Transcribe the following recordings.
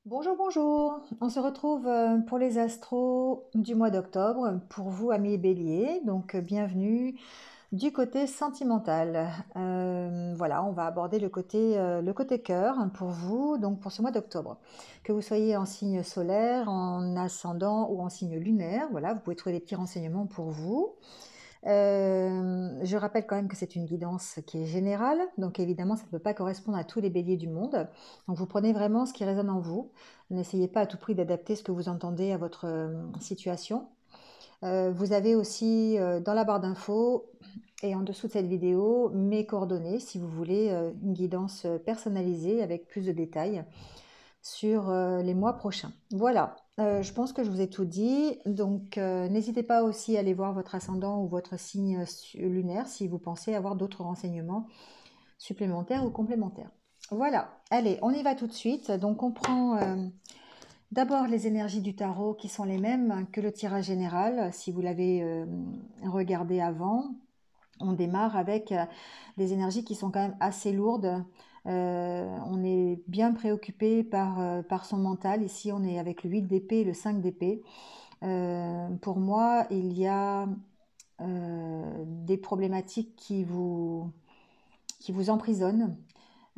Bonjour, bonjour. On se retrouve pour les astros du mois d'octobre pour vous, amis béliers. Donc, bienvenue du côté sentimental. Voilà, on va aborder le côté cœur pour vous, donc pour ce mois d'octobre. Que vous soyez en signe solaire, en ascendant ou en signe lunaire, voilà, vous pouvez trouver des petits renseignements pour vous. Je rappelle quand même que c'est une guidance qui est générale, donc évidemment ça ne peut pas correspondre à tous les béliers du monde. Donc vous prenez vraiment ce qui résonne en vous. N'essayez pas à tout prix d'adapter ce que vous entendez à votre situation. Vous avez aussi dans la barre d'infos et en dessous de cette vidéo mes coordonnées si vous voulez une guidance personnalisée avec plus de détails sur les mois prochains. Voilà, je pense que je vous ai tout dit. Donc, n'hésitez pas aussi à aller voir votre ascendant ou votre signe lunaire si vous pensez avoir d'autres renseignements supplémentaires ou complémentaires. Voilà, allez, on y va tout de suite. Donc, on prend d'abord les énergies du tarot qui sont les mêmes que le tirage général. Si vous l'avez regardé avant, on démarre avec des énergies qui sont quand même assez lourdes. On est bien préoccupé par son mental. Ici, on est avec le 8 d'épée et le 5 d'épée. Pour moi, il y a des problématiques qui vous emprisonnent.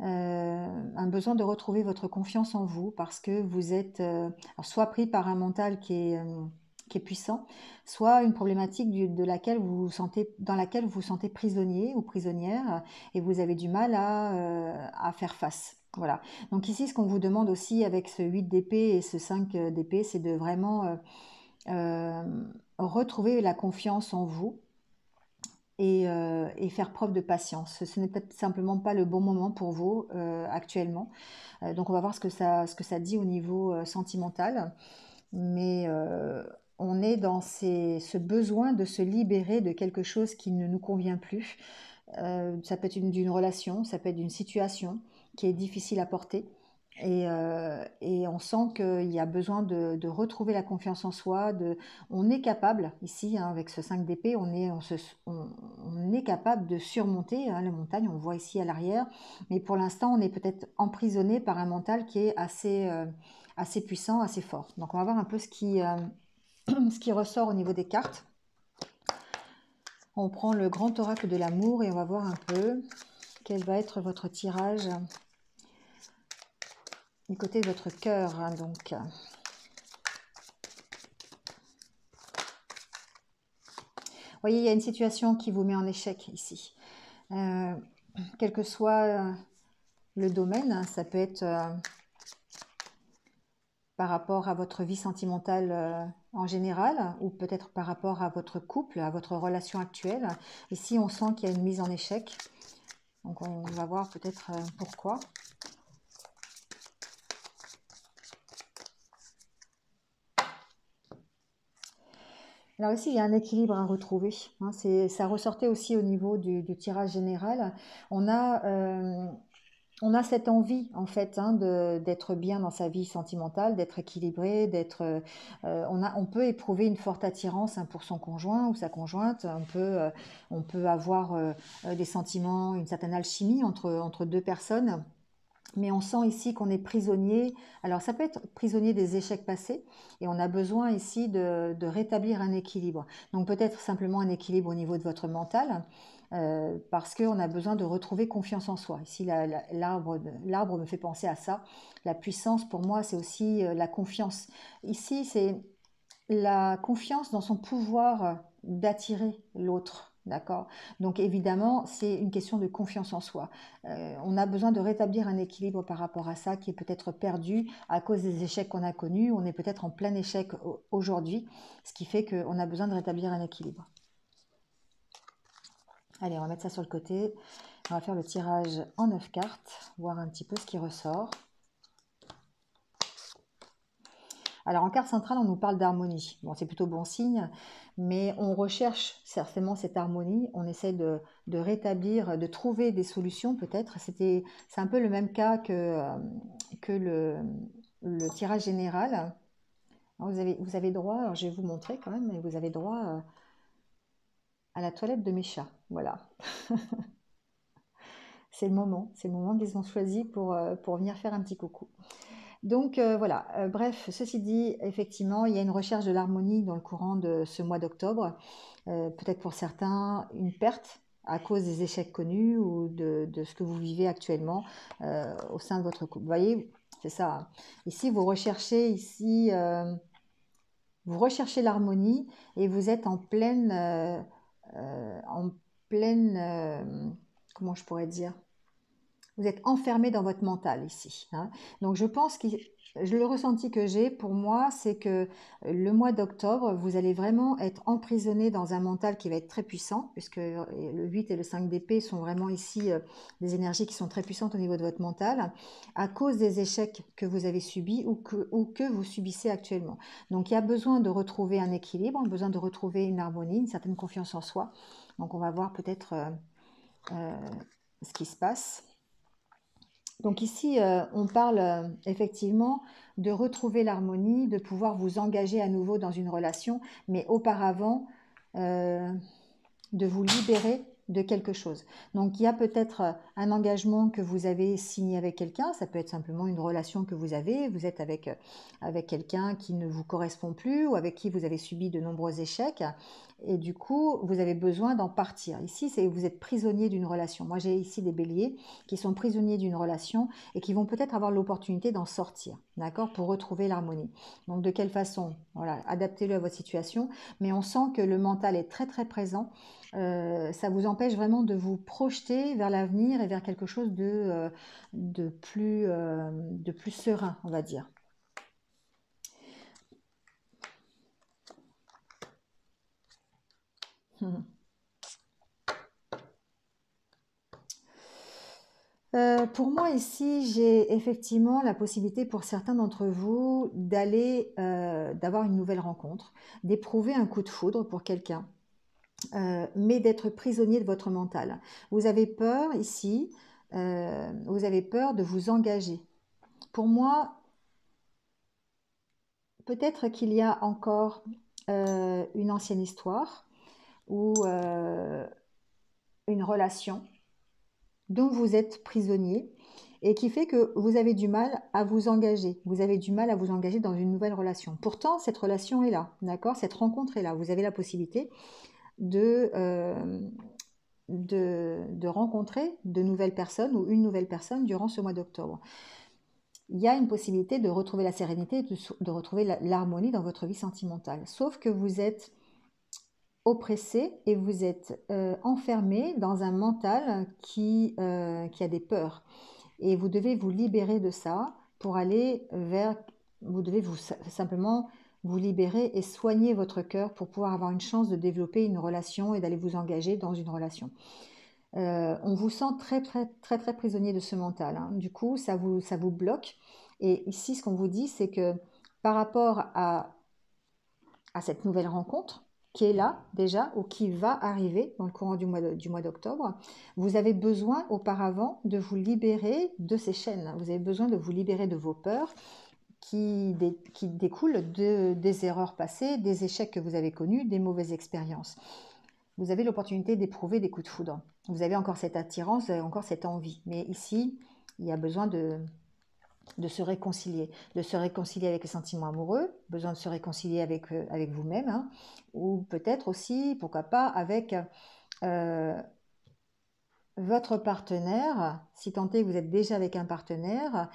Un besoin de retrouver votre confiance en vous parce que vous êtes alors soit pris par un mental qui est puissant, soit une problématique de laquelle vous vous sentez, dans laquelle vous vous sentez prisonnier ou prisonnière et vous avez du mal à faire face. Voilà. Donc ici, ce qu'on vous demande aussi avec ce 8 d'épée et ce 5 d'épée, c'est de vraiment euh, retrouver la confiance en vous et faire preuve de patience. Ce n'est peut-être simplement pas le bon moment pour vous actuellement. Donc on va voir ce que ça dit au niveau sentimental. Mais on est dans ce besoin de se libérer de quelque chose qui ne nous convient plus. Ça peut être d'une relation, ça peut être d'une situation qui est difficile à porter. Et on sent qu'il y a besoin de retrouver la confiance en soi. On est capable, ici, hein, avec ce 5 d'épée, on est capable de surmonter hein, la montagne, on le voit ici à l'arrière. Mais pour l'instant, on est peut-être emprisonné par un mental qui est assez puissant, assez fort. Donc on va voir un peu ce qui ressort au niveau des cartes. On prend le grand oracle de l'amour et on va voir un peu quel va être votre tirage du côté de votre cœur. Hein, donc, vous voyez, il y a une situation qui vous met en échec ici. Euh, Quel que soit le domaine, hein, ça peut être par rapport à votre vie sentimentale en général, ou peut-être par rapport à votre couple, à votre relation actuelle. Ici, on sent qu'il y a une mise en échec. Donc, on va voir peut-être pourquoi. Alors ici, il y a un équilibre à retrouver. Hein, ça ressortait aussi au niveau du tirage général. On a, euh, on a cette envie, en fait, hein, d'être bien dans sa vie sentimentale, d'être équilibré, on peut éprouver une forte attirance hein, pour son conjoint ou sa conjointe. On peut avoir des sentiments, une certaine alchimie entre deux personnes. Mais on sent ici qu'on est prisonnier. Alors ça peut être prisonnier des échecs passés et on a besoin ici de rétablir un équilibre. Donc peut-être simplement un équilibre au niveau de votre mental parce qu'on a besoin de retrouver confiance en soi. Ici l'arbre me fait penser à ça. La puissance pour moi c'est aussi la confiance. Ici c'est la confiance dans son pouvoir d'attirer l'autre. D'accord. Donc évidemment, c'est une question de confiance en soi. On a besoin de rétablir un équilibre par rapport à ça qui est peut-être perdu à cause des échecs qu'on a connus. On est peut-être en plein échec aujourd'hui, ce qui fait qu'on a besoin de rétablir un équilibre. Allez, on va mettre ça sur le côté. On va faire le tirage en 9 cartes, voir un petit peu ce qui ressort. Alors en carte centrale, on nous parle d'harmonie. Bon, c'est plutôt bon signe, mais on recherche certainement cette harmonie. On essaie de rétablir, de trouver des solutions peut-être. C'est un peu le même cas que le tirage général. Alors, vous avez droit, alors je vais vous montrer quand même, mais vous avez droit à la toilette de mes chats. Voilà, c'est le moment qu'ils ont choisi pour venir faire un petit coucou. Donc voilà, bref, ceci dit, effectivement, il y a une recherche de l'harmonie dans le courant de ce mois d'octobre. Peut-être pour certains, une perte à cause des échecs connus ou de ce que vous vivez actuellement au sein de votre couple. Vous voyez, c'est ça, hein. Ici, vous recherchez l'harmonie et vous êtes en pleine, comment je pourrais dire? Vous êtes enfermé dans votre mental ici, hein. Donc je pense que le ressenti que j'ai pour moi, c'est que le mois d'octobre, vous allez vraiment être emprisonné dans un mental qui va être très puissant, puisque le 8 et le 5 d'épée sont vraiment ici des énergies qui sont très puissantes au niveau de votre mental, à cause des échecs que vous avez subis ou que vous subissez actuellement. Donc il y a besoin de retrouver un équilibre, besoin de retrouver une harmonie, une certaine confiance en soi. Donc on va voir peut-être euh, ce qui se passe. Donc ici, on parle effectivement de retrouver l'harmonie, de pouvoir vous engager à nouveau dans une relation, mais auparavant, euh, de vous libérer de quelque chose. Donc il y a peut-être un engagement que vous avez signé avec quelqu'un, ça peut être simplement une relation que vous êtes avec quelqu'un qui ne vous correspond plus ou avec qui vous avez subi de nombreux échecs et du coup vous avez besoin d'en partir. Ici, c'est vous êtes prisonnier d'une relation. Moi j'ai ici des béliers qui sont prisonniers d'une relation et qui vont peut-être avoir l'opportunité d'en sortir, d'accord, pour retrouver l'harmonie. Donc de quelle façon? Voilà, adaptez-le à votre situation, mais on sent que le mental est très très présent. Ça vous empêche vraiment de vous projeter vers l'avenir et vers quelque chose de plus serein, on va dire. Pour moi ici, j'ai effectivement la possibilité pour certains d'entre vous d'avoir une nouvelle rencontre, d'éprouver un coup de foudre pour quelqu'un, mais d'être prisonnier de votre mental. Vous avez peur ici, vous avez peur de vous engager. Pour moi, peut-être qu'il y a encore une ancienne histoire ou une relation dont vous êtes prisonnier et qui fait que vous avez du mal à vous engager. Vous avez du mal à vous engager dans une nouvelle relation. Pourtant, cette relation est là, d'accord? Cette rencontre est là. Vous avez la possibilité de, euh, de rencontrer de nouvelles personnes ou une nouvelle personne durant ce mois d'octobre. Il y a une possibilité de retrouver la sérénité, de retrouver l'harmonie dans votre vie sentimentale. Sauf que vous êtes oppressé et vous êtes enfermé dans un mental qui a des peurs. Et vous devez vous libérer de ça pour aller vers... Vous devez simplement vous libérer et soigner votre cœur pour pouvoir avoir une chance de développer une relation et d'aller vous engager dans une relation. On vous sent très, très, très, très prisonnier de ce mental, hein. Du coup, ça vous bloque. Et ici, ce qu'on vous dit, c'est que par rapport à cette nouvelle rencontre qui est là déjà ou qui va arriver dans le courant du mois d'octobre, vous avez besoin auparavant de vous libérer de ces chaînes. Vous avez besoin de vous libérer de vos peurs qui découlent des erreurs passées, des échecs que vous avez connus, des mauvaises expériences. Vous avez l'opportunité d'éprouver des coups de foudre. Vous avez encore cette attirance, vous avez encore cette envie. Mais ici, il y a besoin de se réconcilier avec les sentiments amoureux, besoin de se réconcilier avec vous-même, hein, ou peut-être aussi, pourquoi pas, avec euh, votre partenaire, si tant est que vous êtes déjà avec un partenaire,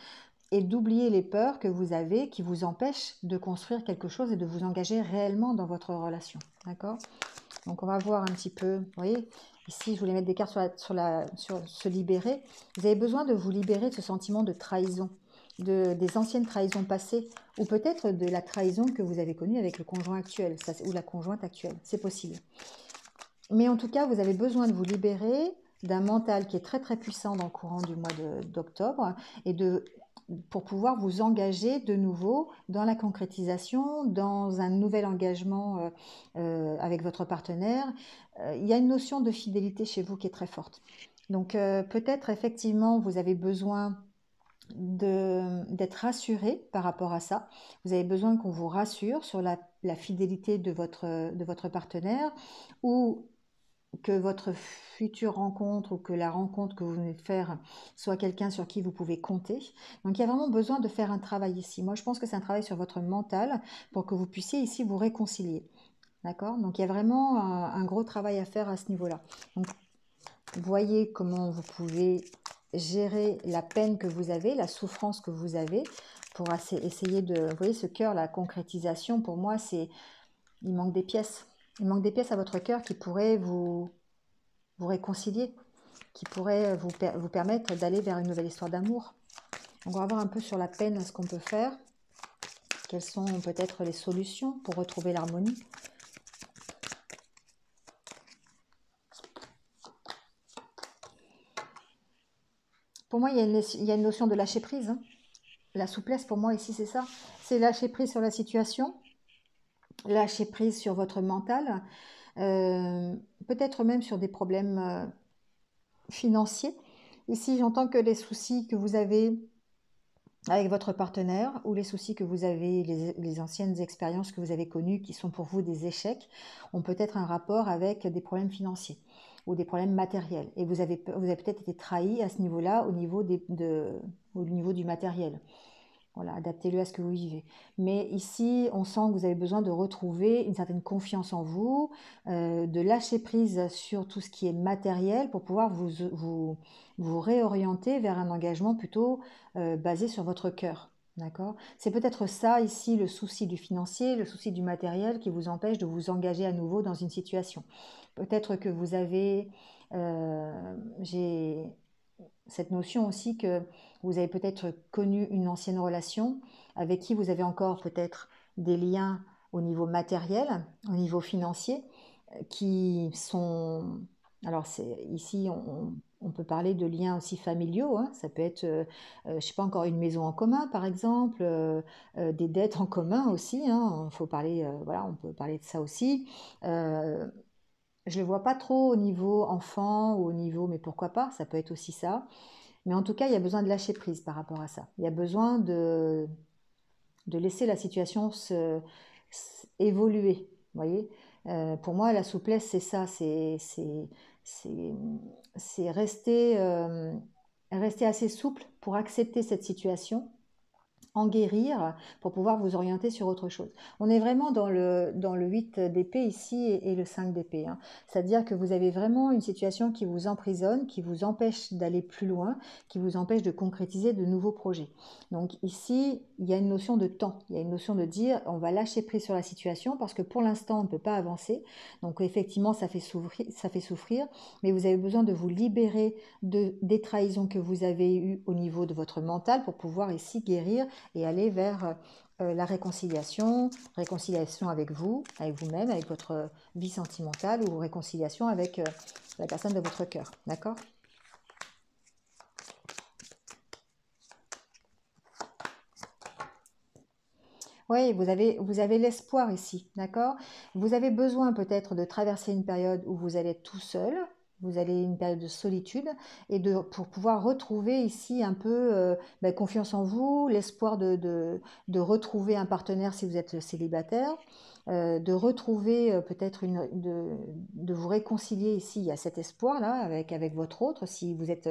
et d'oublier les peurs que vous avez qui vous empêchent de construire quelque chose et de vous engager réellement dans votre relation. D'accord? Donc on va voir un petit peu, vous voyez, ici je voulais mettre des cartes sur se libérer. Vous avez besoin de vous libérer de ce sentiment de trahison, des anciennes trahisons passées, ou peut-être de la trahison que vous avez connue avec le conjoint actuel, ou la conjointe actuelle, c'est possible. Mais en tout cas, vous avez besoin de vous libérer d'un mental qui est très très puissant dans le courant du mois d'octobre et pour pouvoir vous engager de nouveau dans la concrétisation, dans un nouvel engagement avec votre partenaire. Il y a une notion de fidélité chez vous qui est très forte. Donc peut-être effectivement vous avez besoin d'être rassuré par rapport à ça. Vous avez besoin qu'on vous rassure sur la fidélité de votre partenaire ou que votre future rencontre ou que la rencontre que vous venez de faire soit quelqu'un sur qui vous pouvez compter. Donc il y a vraiment besoin de faire un travail ici. Moi je pense que c'est un travail sur votre mental pour que vous puissiez ici vous réconcilier. D'accord? Donc il y a vraiment un gros travail à faire à ce niveau-là. Donc voyez comment vous pouvez gérer la peine que vous avez, la souffrance que vous avez, pour essayer de... Vous voyez ce cœur, la concrétisation, pour moi, c'est... Il manque des pièces. Il manque des pièces à votre cœur qui pourraient vous réconcilier, qui pourraient vous permettre d'aller vers une nouvelle histoire d'amour. On va voir un peu sur la peine ce qu'on peut faire. Quelles sont peut-être les solutions pour retrouver l'harmonie. Pour moi, il y a une notion de lâcher prise. Hein. La souplesse, pour moi, ici, c'est ça. C'est lâcher prise sur la situation, lâcher prise sur votre mental, peut-être même sur des problèmes financiers. Ici, j'entends que les soucis que vous avez avec votre partenaire ou les soucis que vous avez, les anciennes expériences que vous avez connues qui sont pour vous des échecs, ont peut-être un rapport avec des problèmes financiers ou des problèmes matériels. Et vous avez peut-être été trahi à ce niveau-là au niveau au niveau du matériel. Voilà, adaptez-le à ce que vous vivez. Mais ici, on sent que vous avez besoin de retrouver une certaine confiance en vous, de lâcher prise sur tout ce qui est matériel pour pouvoir vous réorienter vers un engagement plutôt basé sur votre cœur. D'accord? C'est peut-être ça ici le souci du financier, le souci du matériel qui vous empêche de vous engager à nouveau dans une situation. Peut-être que vous avez... j'ai cette notion aussi que vous avez peut-être connu une ancienne relation avec qui vous avez encore peut-être des liens au niveau matériel, au niveau financier, qui sont... Alors ici, on peut parler de liens aussi familiaux, hein. Ça peut être, je ne sais pas, encore une maison en commun par exemple, des dettes en commun aussi, hein. Faut parler, voilà, on peut parler de ça aussi. Je ne le vois pas trop au niveau enfant ou au niveau, mais pourquoi pas, ça peut être aussi ça. Mais en tout cas, il y a besoin de lâcher prise par rapport à ça. Il y a besoin de laisser la situation évoluer. Vous voyez. Pour moi, la souplesse, c'est ça, c'est rester assez souple pour accepter cette situation, en guérir pour pouvoir vous orienter sur autre chose. On est vraiment dans le 8 d'épée ici et le 5 d'épée. Hein. C'est-à-dire que vous avez vraiment une situation qui vous emprisonne, qui vous empêche d'aller plus loin, qui vous empêche de concrétiser de nouveaux projets. Donc ici, il y a une notion de temps, il y a une notion de dire on va lâcher prise sur la situation parce que pour l'instant, on ne peut pas avancer. Donc effectivement, ça fait souffrir, mais vous avez besoin de vous libérer des trahisons que vous avez eues au niveau de votre mental pour pouvoir ici guérir et aller vers la réconciliation avec vous, avec vous-même, avec votre vie sentimentale ou réconciliation avec la personne de votre cœur. D'accord? Oui, vous avez l'espoir ici, d'accord? Vous avez besoin peut-être de traverser une période où vous allez être tout seul, vous allez une période de solitude, et pour pouvoir retrouver ici un peu confiance en vous, l'espoir de retrouver un partenaire si vous êtes célibataire, de retrouver peut-être de vous réconcilier ici, il y a cet espoir-là avec votre autre, si vous êtes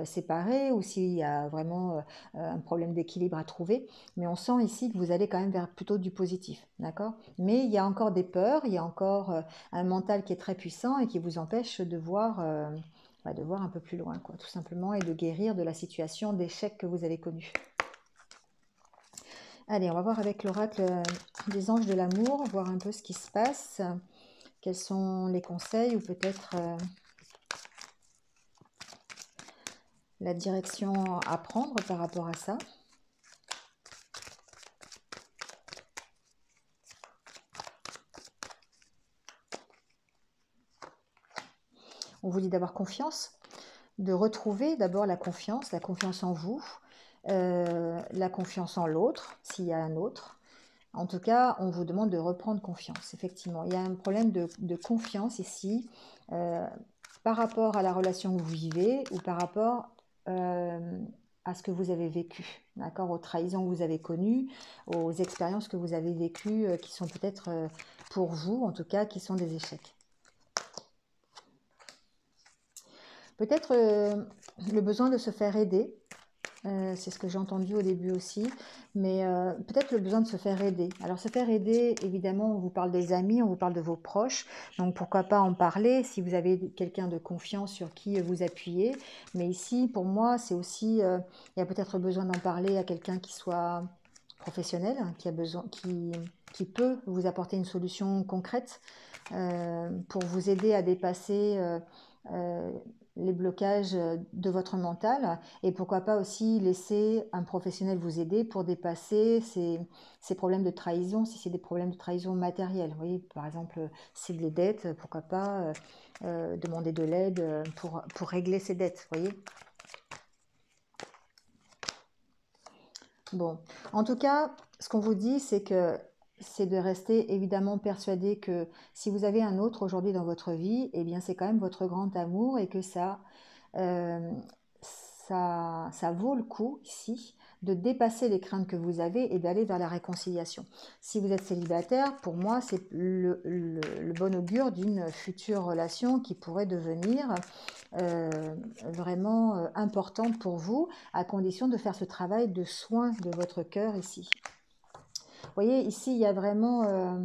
séparés ou s'il y a vraiment un problème d'équilibre à trouver. Mais on sent ici que vous allez quand même vers plutôt du positif, d'accord? Mais il y a encore des peurs, il y a encore un mental qui est très puissant et qui vous empêche de voir un peu plus loin, quoi, tout simplement, et de guérir de la situation d'échec que vous avez connue. Allez, on va voir avec l'oracle des anges de l'amour, voir un peu ce qui se passe, quels sont les conseils ou peut-être la direction à prendre par rapport à ça. On vous dit d'avoir confiance, de retrouver d'abord la confiance en vous, la confiance en l'autre, s'il y a un autre. En tout cas, on vous demande de reprendre confiance, effectivement. Il y a un problème de confiance ici par rapport à la relation que vous vivez ou par rapport à ce que vous avez vécu, d'accord, aux trahisons que vous avez connues, aux expériences que vous avez vécues qui sont peut-être pour vous, en tout cas, qui sont des échecs. Peut-être le besoin de se faire aider. C'est ce que j'ai entendu au début aussi, mais peut-être le besoin de se faire aider. Alors se faire aider, évidemment, on vous parle des amis, on vous parle de vos proches, donc pourquoi pas en parler si vous avez quelqu'un de confiance sur qui vous appuyer. Mais ici, pour moi, c'est aussi, il y a peut-être besoin d'en parler à quelqu'un qui soit professionnel, qui a besoin, qui peut vous apporter une solution concrète pour vous aider à dépasser euh, les blocages de votre mental et pourquoi pas aussi laisser un professionnel vous aider pour dépasser ces problèmes de trahison, si c'est des problèmes de trahison matérielle. Vous voyez, par exemple, c'est des dettes, pourquoi pas demander de l'aide pour régler ces dettes, vous voyez. Bon, en tout cas, ce qu'on vous dit, c'est de rester évidemment persuadé que si vous avez un autre aujourd'hui dans votre vie, eh bien c'est quand même votre grand amour et que euh, ça vaut le coup ici de dépasser les craintes que vous avez et d'aller vers la réconciliation. Si vous êtes célibataire, pour moi, c'est le bon augure d'une future relation qui pourrait devenir vraiment importante pour vous, à condition de faire ce travail de soin de votre cœur ici. Vous voyez, ici, il y a vraiment...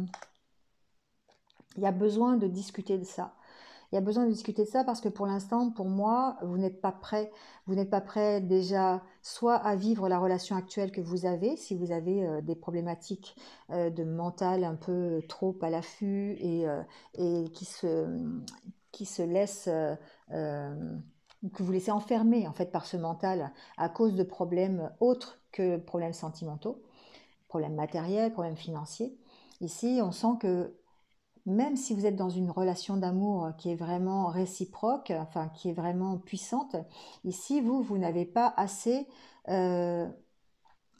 il y a besoin de discuter de ça. Il y a besoin de discuter de ça parce que pour l'instant, pour moi, vous n'êtes pas prêt. Vous n'êtes pas prêt déjà soit à vivre la relation actuelle que vous avez, si vous avez des problématiques de mental un peu trop à l'affût et qui se laissent, que vous laissez enfermer en fait par ce mental à cause de problèmes autres que problèmes sentimentaux, problèmes matériels, problèmes financiers. Ici, on sent que même si vous êtes dans une relation d'amour qui est vraiment réciproque, enfin qui est vraiment puissante, ici vous n'avez pas assez, euh,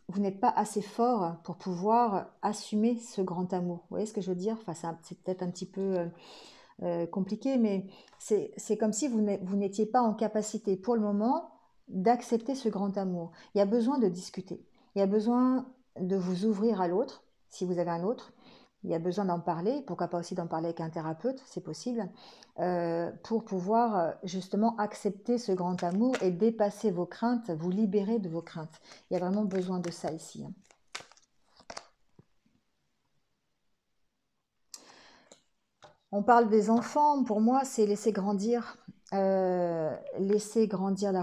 vous n'êtes pas assez fort pour pouvoir assumer ce grand amour. Vous voyez ce que je veux dire? Enfin, c'est peut-être un petit peu compliqué, mais c'est comme si vous n'étiez pas en capacité pour le moment d'accepter ce grand amour. Il y a besoin de discuter. Il y a besoin de vous ouvrir à l'autre, si vous avez un autre. Il y a besoin d'en parler, pourquoi pas aussi d'en parler avec un thérapeute, c'est possible, pour pouvoir justement accepter ce grand amour et dépasser vos craintes, vous libérer de vos craintes. Il y a vraiment besoin de ça ici. On parle des enfants, pour moi, c'est laisser grandir la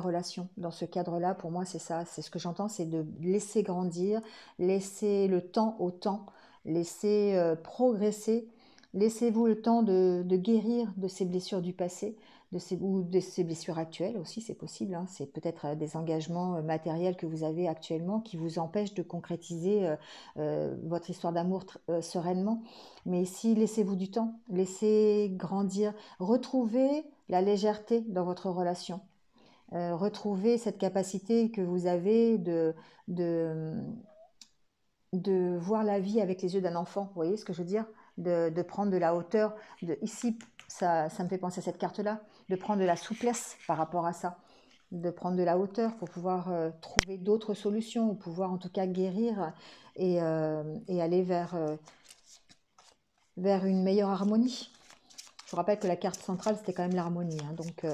relation. Dans ce cadre-là, pour moi, c'est ça, c'est ce que j'entends, c'est de laisser grandir, laisser le temps au temps, laisser progresser. Laissez-vous le temps de guérir de ces blessures du passé, ou de ces blessures actuelles aussi, c'est possible. Hein. C'est peut-être des engagements matériels que vous avez actuellement qui vous empêchent de concrétiser votre histoire d'amour sereinement. Mais ici, laissez-vous du temps, laissez grandir, retrouvez la légèreté dans votre relation. Retrouvez cette capacité que vous avez de, de voir la vie avec les yeux d'un enfant. Vous voyez ce que je veux dire? De prendre de la hauteur. Ici, ça me fait penser à cette carte-là, de prendre de la souplesse par rapport à ça, de prendre de la hauteur pour pouvoir trouver d'autres solutions, ou pouvoir en tout cas guérir et aller vers une meilleure harmonie. Je vous rappelle que la carte centrale, c'était quand même l'harmonie. Hein. Donc,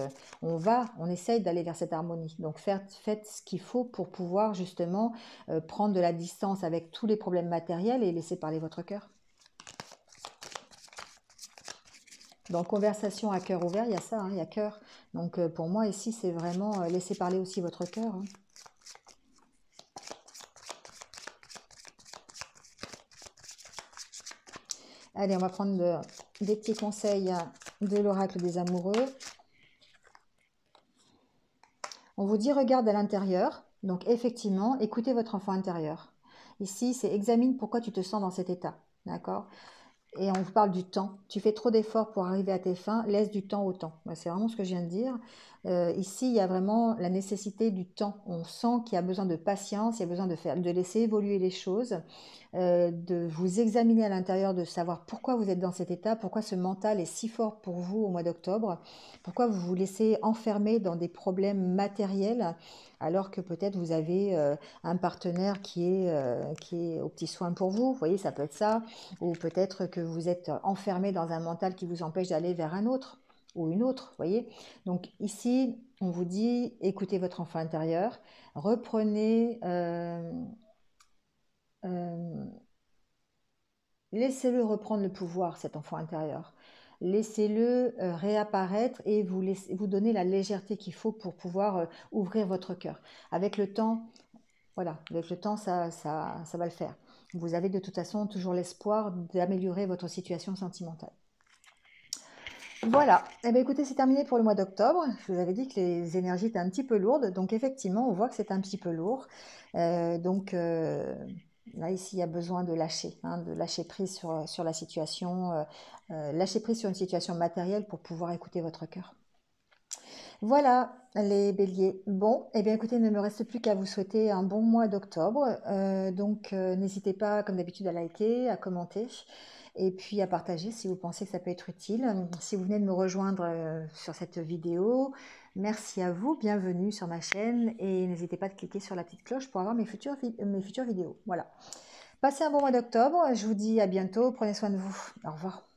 on essaye d'aller vers cette harmonie. Donc, faites ce qu'il faut pour pouvoir justement prendre de la distance avec tous les problèmes matériels et laisser parler votre cœur. Dans conversation à cœur ouvert, il y a ça, hein, il y a cœur. Donc, pour moi, ici, c'est vraiment laisser parler aussi votre cœur. Hein. Allez, on va prendre des petits conseils de l'oracle des amoureux. On vous dit regarde à l'intérieur. Donc effectivement, écoutez votre enfant intérieur. Ici, c'est examine pourquoi tu te sens dans cet état. D'accord? Et on vous parle du temps. Tu fais trop d'efforts pour arriver à tes fins, laisse du temps au temps. C'est vraiment ce que je viens de dire. Ici, il y a vraiment la nécessité du temps. On sent qu'il y a besoin de patience, il y a besoin de laisser évoluer les choses, de vous examiner à l'intérieur, de savoir pourquoi vous êtes dans cet état, pourquoi ce mental est si fort pour vous au mois d'octobre, pourquoi vous vous laissez enfermer dans des problèmes matériels alors que peut-être vous avez un partenaire qui est aux petits soins pour vous. Vous voyez, ça peut être ça. Ou peut-être que vous êtes enfermé dans un mental qui vous empêche d'aller vers un autre. ou une autre, voyez. Donc ici, on vous dit, écoutez votre enfant intérieur, reprenez, euh, laissez-le reprendre le pouvoir, cet enfant intérieur. Laissez-le réapparaître et vous donner la légèreté qu'il faut pour pouvoir ouvrir votre cœur. Avec le temps, voilà, avec le temps, ça va le faire. Vous avez de toute façon toujours l'espoir d'améliorer votre situation sentimentale. Voilà, eh bien, écoutez, c'est terminé pour le mois d'octobre. Je vous avais dit que les énergies étaient un petit peu lourdes, donc effectivement, on voit que c'est un petit peu lourd. Là, ici, il y a besoin de lâcher, hein, de lâcher prise sur la situation, lâcher prise sur une situation matérielle pour pouvoir écouter votre cœur. Voilà, les béliers. Bon, eh bien écoutez, il ne me reste plus qu'à vous souhaiter un bon mois d'octobre. N'hésitez pas, comme d'habitude, à liker, à commenter et puis à partager si vous pensez que ça peut être utile. Si vous venez de me rejoindre sur cette vidéo, merci à vous, bienvenue sur ma chaîne et n'hésitez pas à cliquer sur la petite cloche pour avoir mes futures vidéos. Voilà. Passez un bon mois d'octobre, je vous dis à bientôt, prenez soin de vous. Au revoir.